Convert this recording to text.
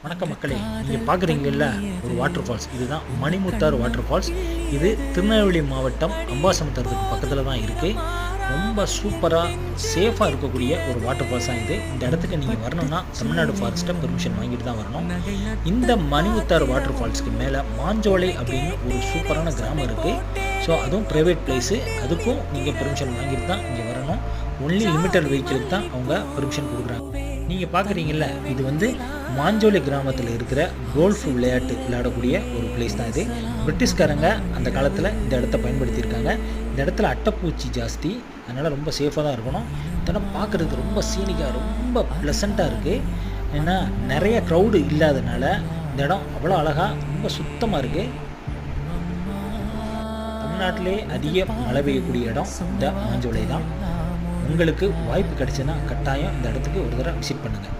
வணக்கம் மக்களே, நீங்கள் பார்க்குறீங்கல்ல ஒரு வாட்டர் ஃபால்ஸ். இதுதான் மணிமுத்தாறு வாட்டர் ஃபால்ஸ். இது திருநெல்வேலி மாவட்டம் அம்பாசமுத்திரத்துக்கு பக்கத்தில் தான் இருக்குது. ரொம்ப சூப்பராக சேஃபாக இருக்கக்கூடிய ஒரு வாட்டர் ஃபால்ஸ் தான் இது. இந்த இடத்துக்கு நீங்கள் வரணும்னா தமிழ்நாடு ஃபாரஸ்ட்டை பெர்மிஷன் வாங்கிட்டு தான் வரணும். இந்த மணிமுத்தாறு வாட்டர் ஃபால்ஸுக்கு மேலே மாஞ்சோலை அப்படின்னு ஒரு சூப்பரான கிராமம் இருக்குது. ஸோ அதுவும் ப்ரைவேட் பிளேஸு. அதுக்கும் நீங்கள் பெர்மிஷன் வாங்கிட்டு தான் இங்கே வரணும். ஒன்லி லிமிட்டட் வெஹிக்கிளுக்கு தான் அவங்க பெர்மிஷன் கொடுக்குறாங்க. நீங்கள் பார்க்குறீங்கல்ல, இது வந்து மாஞ்சோலை கிராமத்தில் இருக்கிற கோல்ஃப் விளையாட்டு விளையாடக்கூடிய ஒரு பிளேஸ் தான் இது. பிரிட்டிஷ்காரங்க அந்த காலத்தில் இந்த இடத்த பயன்படுத்தியிருக்காங்க. இந்த இடத்துல அட்டைப்பூச்சி ஜாஸ்தி, அதனால் ரொம்ப சேஃபாக தான் இருக்கணும். இந்த இடம் பார்க்குறதுக்கு ரொம்ப சீனிக்காக, ரொம்ப ப்ளசண்ட்டாக இருக்குது. ஏன்னா நிறைய க்ரௌடு இல்லாதனால இந்த இடம் அவ்வளோ அழகாக ரொம்ப சுத்தமாக இருக்குது. தமிழ்நாட்டிலே அதிக மழை பெய்யக்கூடிய இடம் இந்த மாஞ்சோலை தான். உங்களுக்கு வாய்ப்பு கிடைச்சுன்னா கட்டாயம் இந்த இடத்துக்கு ஒரு தடவை விசிட் பண்ணுங்கள்.